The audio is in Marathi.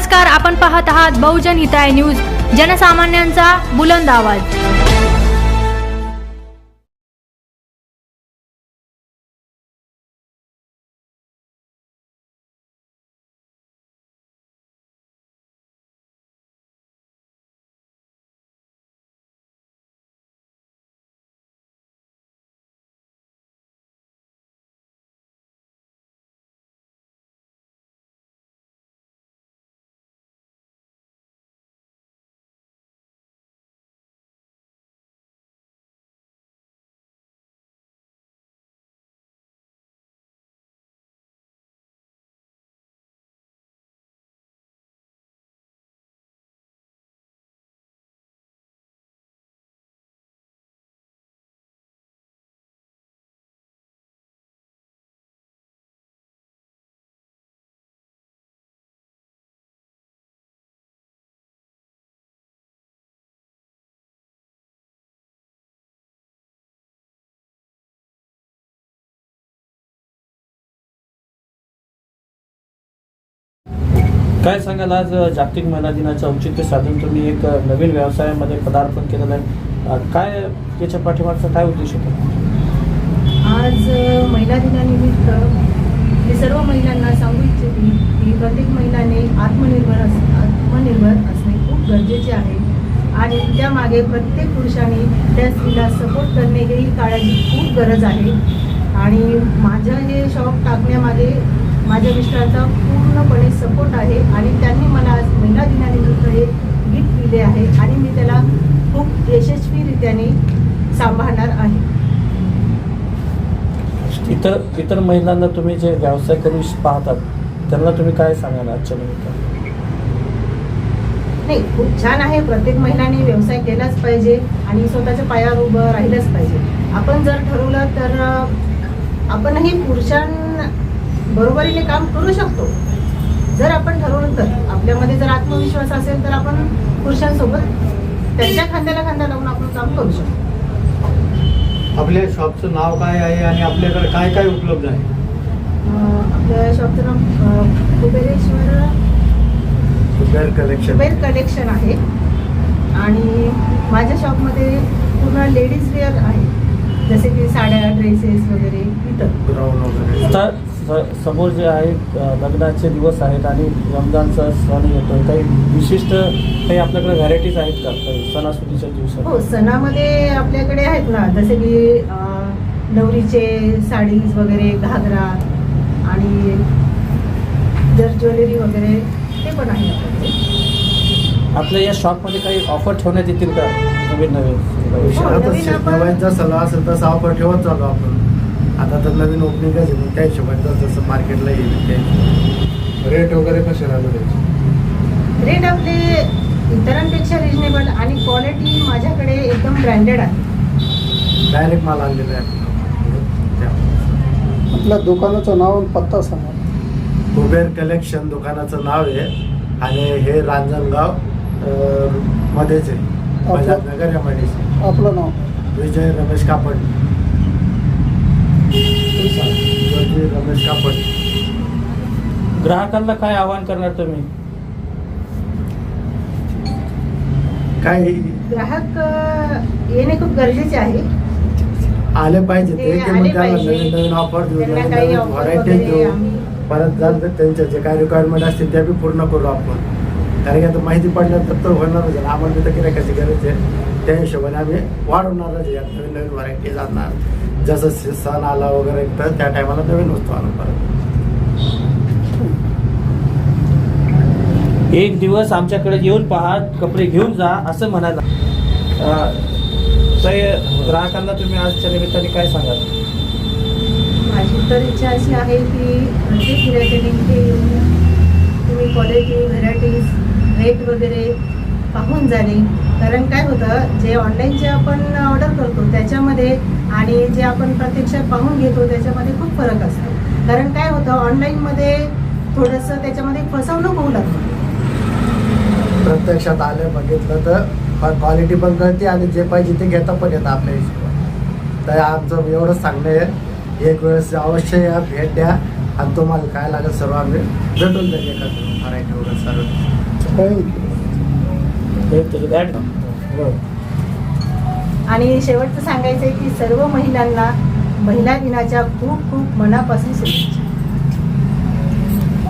नमस्कार, आपण पाहत आहात बहुजन हिताय न्यूज, जनसामान्यांचा बुलंद आवाज। काय सांगाल, आज जागतिक महिला दिनाचं औचित्य साधून तुम्ही एक नवीन व्यवसायामध्ये पदार्पण केलेलं आहे, काय त्याच्या पाठीमागचा काय उद्देश होता? आज महिला दिनानिमित्त मी सर्व महिलांना सांगू इच्छिते की प्रत्येक महिलाने आत्मनिर्भर असणे खूप गरजेचे आहे आणि त्यामागे प्रत्येक पुरुषाने त्या स्त्रीला सपोर्ट करणे ही काळाची खूप गरज आहे। आणि माझं हे शॉप टाकण्यामागे माझ्या मिस्टरांचा पूर्णपणे सपोर्ट आहे आणि त्यांनी मला आज महिला दिनानिमित्त हे गिफ्ट दिले आहे आणि मी त्याला खूप यशस्वीरित्याने सांभाळणार आहे। इतर महिलांना तुम्ही जे व्यवसाय करू पाहतात त्यांना तुम्ही काय सांगाल आजच्या निमित्ताने? नाही, खूप छान आहे। प्रत्येक महिलांनी व्यवसाय केलाच पाहिजे आणि स्वतःच्या पायावर उभं राहिलंच पाहिजे। आपण जर ठरवलं तर आपणही बरोबरीने काम करू शकतो। जर आपण ठरवलं तर आपल्यामध्ये जर आत्मविश्वास असेल तर आपण पुरुषांसोबत त्यांच्या खांद्याला खांदा लावून आपण काम करू शकतो। आपल्या शॉपचं नाव काय आहे आणि आपल्याकडे काय काय उपलब्ध आहे? आपल्या शॉपचं नाव कुबेर कलेक्शन आहे आणि माझ्या शॉपमध्ये पूर्ण लेडीज वेअर आहे, जसे की साड्या, ड्रेसेस वगैरे, ग्राउंड वगैरे। आता समोर जे आहे लग्नाचे दिवस आहेत आणि रमजानचा सण येतोय, काही विशिष्ट काही आपल्याकडे व्हरायटीज आहेत का काही सणासुदीच्या दिवसात? हो, सणामध्ये आपल्याकडे आहेत ना, जसे की नवरीचे साडीज वगैरे, घागरा आणि जर ज्वेलरी वगैरे ते पण आहे आपल्याकडे। आपल्या या शॉपमध्ये काही ऑफर ठेवण्यात येतील का? नवीन नवीन सल्ला असेल तसं ऑफर ठेवत चालू आपण। आता तर नवीन ओपनिंग आहे, त्या हिशोबाने जसं मार्केटला येईल। रेट वगैरे कसे राहणार? रेट आपले इतरांपेक्षा रिजनेबल आणि क्वालिटी माझ्याकडे एकदम ब्रँडेड आहे। डायरेक्ट माल आणलेला आहे। आपल्या दुकानाचं नाव आणि पत्ता सांगा। कुबेर कलेक्शन दुकानाचं नाव आहे आणि हे रांजणगाव मध्येच आहे, बजाजनगर या मध्ये। आपलं नाव विजय रमेश कापड। रमेश कापड। ग्राहकांना काय आवाहन करणार तुम्ही? काय ग्राहक येणे खूप गरजेचे आहे, आले पाहिजे ते ते आले मग त्याला पाहिजे। नवीन नवीन ऑफर देऊ, त्यांना नवीन काही नवीन offer व्हरायटी वगैरे देऊ, आम्ही परत झालं त्यांच्या जे काय रिक्वायरमेंट असतील त्या बी पूर्ण करू आपण। कारण की आता माहिती पडल्यानंतर तर होणारच आहे, आम्हाला तर गिऱ्हाईकाची गरज आहे, त्या हिशोबाने आम्ही वाढवणारच आहे। नवीन नवीन व्हरायटी आणणार, जसं सण आला वगैरे तर त्या टायमाला नवीन वस्तू आणू परत। एक दिवस आमच्याकडे येऊन पहा, कपडे घेऊन जा असं म्हणायला ग्राहकांना तुम्ही आजच्या निमित्ताने काय सांगाल? माझी तर इच्छा अशी आहे की प्रत्येक गिऱ्हाईकाने इथे येऊन तुम्ही क्वालिटी, व्हरायटीज, रेट वगैरे पाहून जाणे। कारण काय होतं, जे ऑनलाईन जे आपण ऑर्डर करतो त्याच्यामध्ये आणि जे आपण प्रत्यक्षात पाहून घेतो त्याच्यामध्ये खूप फरक असतो। कारण काय होतं, ऑनलाईनमध्ये थोडंसं त्याच्यामध्ये फसवणूक होऊ लागतं। प्रत्यक्षात आले बघितलं तर क्वालिटी पण कळते आणि जे पाहिजे ते घेता पण येतं आपल्या हिशोबाने। तर आमचं एवढंच सांगणं आहे, एक वेळेस अवश्य या भेट द्या आणि तुम्हाला काय लागेल सर्व आम्ही भेटून जाईल एखादं व्हरायटी वगैरे सर्व। आणि शेवटचं सांगायचं आहे की सर्व महिलांना महिला दिनाच्या खूप खूप मनापासून शुभेच्छा.